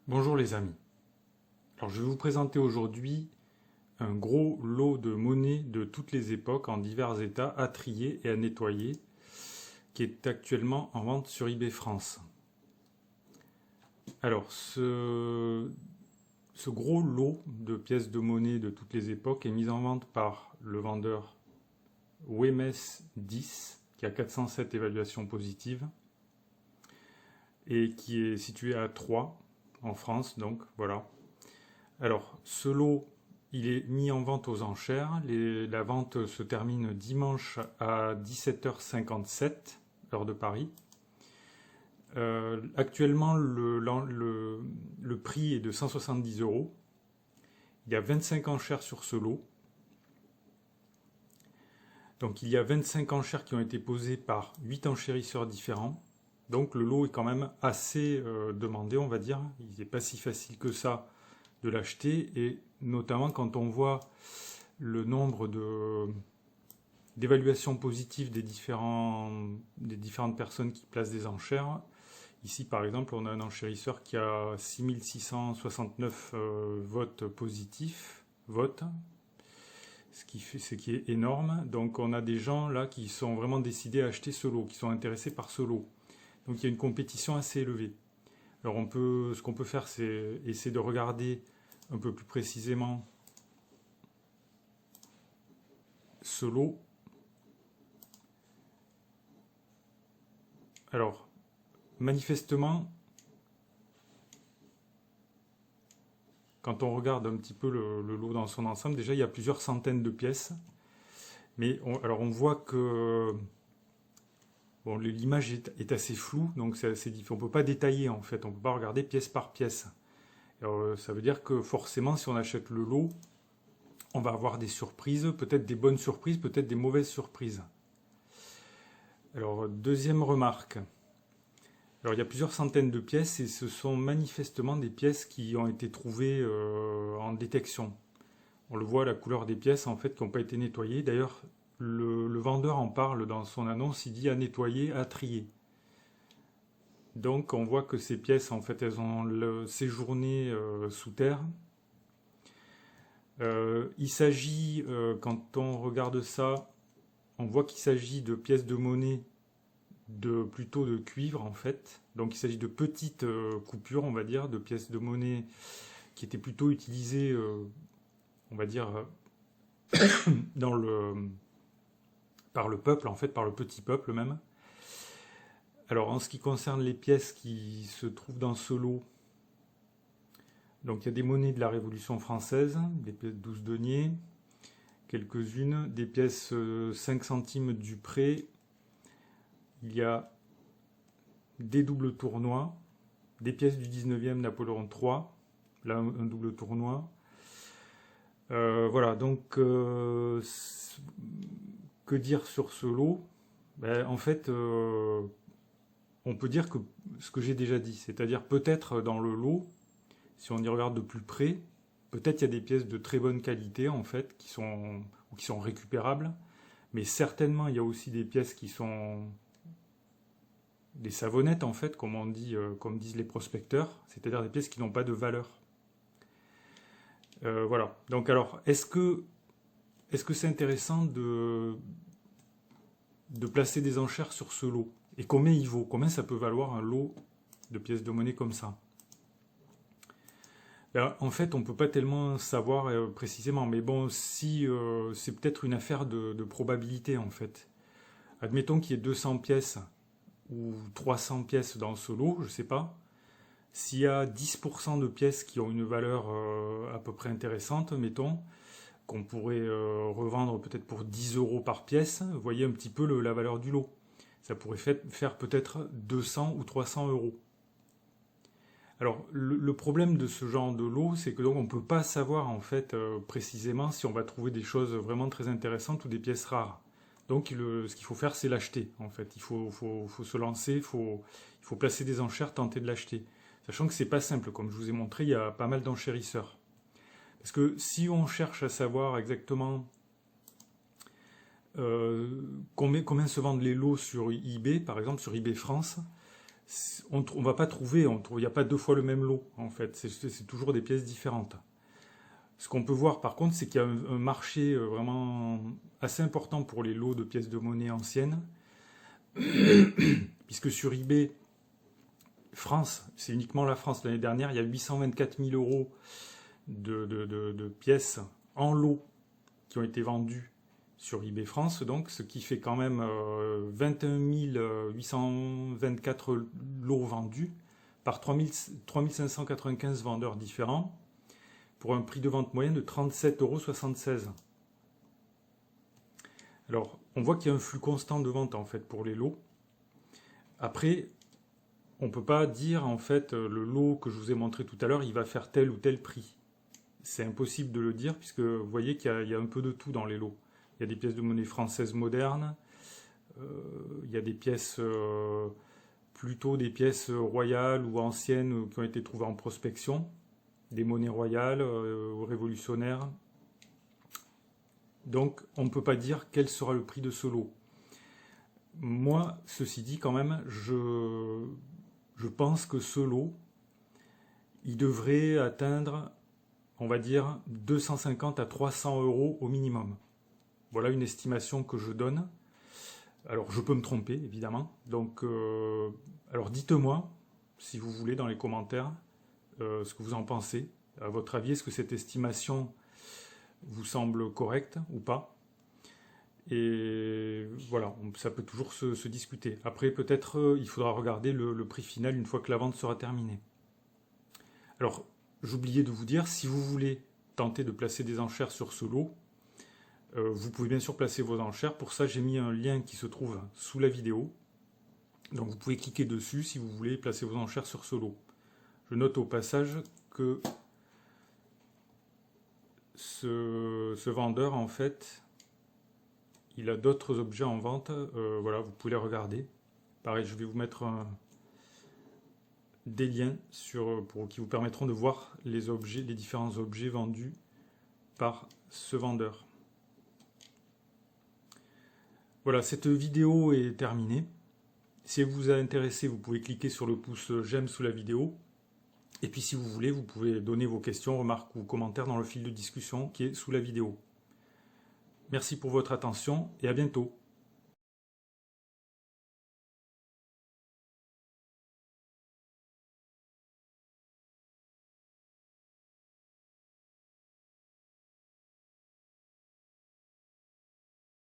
Bonjour les amis. Alors je vais vous présenter aujourd'hui un gros lot de monnaie de toutes les époques en divers états à trier et à nettoyer qui est actuellement en vente sur eBay France. Alors ce gros lot de pièces de monnaie de toutes les époques est mis en vente par le vendeur Wemes 10 qui a 407 évaluations positives et qui est situé à Troyes en France, donc voilà. Alors, ce lot, il est mis en vente aux enchères. La vente se termine dimanche à 17h57, heure de Paris. Actuellement, le prix est de 170 euros. Il y a 25 enchères sur ce lot. Donc, il y a 25 enchères qui ont été posées par 8 enchérisseurs différents. Donc, le lot est quand même assez demandé, on va dire. Il n'est pas si facile que ça de l'acheter, et notamment quand on voit le nombre d'évaluations positives des différentes personnes qui placent des enchères. Ici par exemple on a un enchérisseur qui a 6669 votes positifs, ce qui est énorme. Donc on a des gens là qui sont vraiment décidés à acheter ce lot, qui sont intéressés par ce lot. Donc il y a une compétition assez élevée. Alors ce qu'on peut faire, c'est essayer de regarder un peu plus précisément ce lot. Alors, manifestement, quand on regarde un petit peu le lot dans son ensemble, déjà il y a plusieurs centaines de pièces. Mais on voit que bon, l'image est assez floue, donc c'est assez difficile. On ne peut pas détailler en fait, on ne peut pas regarder pièce par pièce. Alors, ça veut dire que forcément, si on achète le lot, on va avoir des surprises, peut-être des bonnes surprises, peut-être des mauvaises surprises. Alors, deuxième remarque. Alors, il y a plusieurs centaines de pièces et ce sont manifestement des pièces qui ont été trouvées en détection. On le voit, la couleur des pièces, en fait, qui n'ont pas été nettoyées. D'ailleurs, le vendeur en parle dans son annonce, il dit à nettoyer, à trier. Donc on voit que ces pièces, en fait, elles ont séjourné sous terre. Il s'agit, quand on regarde ça, on voit qu'il s'agit de pièces de monnaie plutôt de cuivre, en fait. Donc il s'agit de petites coupures, on va dire, de pièces de monnaie qui étaient plutôt utilisées, on va dire, par le peuple, en fait, par le petit peuple même. Alors, en ce qui concerne les pièces qui se trouvent dans ce lot, donc il y a des monnaies de la Révolution française, des pièces 12 deniers, quelques-unes, des pièces 5 centimes du pré, il y a des doubles tournois, des pièces du 19e Napoléon III, là un double tournoi. Voilà, donc que dire sur ce lot? En fait, on peut dire que ce que j'ai déjà dit, c'est-à-dire peut-être dans le lot, si on y regarde de plus près, peut-être il y a des pièces de très bonne qualité en fait qui sont récupérables, mais certainement il y a aussi des pièces qui sont des savonnettes en fait, comme on dit, comme disent les prospecteurs, c'est-à-dire des pièces qui n'ont pas de valeur. Voilà. Donc alors, est-ce que c'est intéressant de placer des enchères sur ce lot? Et combien il vaut? Combien ça peut valoir un lot de pièces de monnaie comme ça? En fait, on ne peut pas tellement savoir précisément, mais bon, si c'est peut-être une affaire de probabilité en fait. Admettons qu'il y ait 200 pièces ou 300 pièces dans ce lot, je ne sais pas. S'il y a 10% de pièces qui ont une valeur à peu près intéressante, mettons, qu'on pourrait revendre peut-être pour 10 euros par pièce, vous voyez un petit peu la valeur du lot. Ça pourrait faire peut-être 200 ou 300 euros. Alors, le problème de ce genre de lot, c'est que donc on ne peut pas savoir en fait précisément si on va trouver des choses vraiment très intéressantes ou des pièces rares. Donc, ce qu'il faut faire, c'est l'acheter en fait. Il faut se lancer, il faut placer des enchères, tenter de l'acheter. Sachant que c'est pas simple, comme je vous ai montré, il y a pas mal d'enchérisseurs. Parce que si on cherche à savoir exactement combien se vendent les lots sur eBay, par exemple sur eBay France, On va pas trouver, il n'y a pas deux fois le même lot en fait, c'est toujours des pièces différentes. Ce qu'on peut voir par contre, c'est qu'il y a un marché vraiment assez important pour les lots de pièces de monnaie anciennes, puisque sur eBay, France, c'est uniquement la France, l'année dernière, il y a 824 000 euros de pièces en lot qui ont été vendues sur eBay France, donc ce qui fait quand même 21 824 lots vendus par 3595 vendeurs différents pour un prix de vente moyen de 37,76 €. Alors, on voit qu'il y a un flux constant de vente en fait pour les lots. Après, on ne peut pas dire en fait le lot que je vous ai montré tout à l'heure, il va faire tel ou tel prix. C'est impossible de le dire puisque vous voyez qu'il y a un peu de tout dans les lots. Il y a des pièces de monnaie française moderne, il y a des pièces plutôt des pièces royales ou anciennes qui ont été trouvées en prospection, des monnaies royales ou révolutionnaires. Donc on ne peut pas dire quel sera le prix de ce lot. Moi, ceci dit quand même, je pense que ce lot, il devrait atteindre, on va dire, 250 à 300 € au minimum. Voilà une estimation que je donne. Alors, je peux me tromper, évidemment. Donc, alors dites-moi, si vous voulez, dans les commentaires, ce que vous en pensez. À votre avis, est-ce que cette estimation vous semble correcte ou pas? Et voilà, ça peut toujours se discuter. Après, peut-être, il faudra regarder le prix final une fois que la vente sera terminée. Alors, j'oubliais de vous dire, si vous voulez tenter de placer des enchères sur ce lot, vous pouvez bien sûr placer vos enchères. Pour ça, j'ai mis un lien qui se trouve sous la vidéo. Donc vous pouvez cliquer dessus si vous voulez placer vos enchères sur ce lot. Je note au passage que ce vendeur, en fait, il a d'autres objets en vente. Voilà, vous pouvez les regarder. Pareil, je vais vous mettre des liens qui vous permettront de voir les différents objets vendus par ce vendeur. Voilà, cette vidéo est terminée. Si elle vous a intéressé, vous pouvez cliquer sur le pouce j'aime sous la vidéo. Et puis si vous voulez, vous pouvez donner vos questions, remarques ou commentaires dans le fil de discussion qui est sous la vidéo. Merci pour votre attention et à bientôt.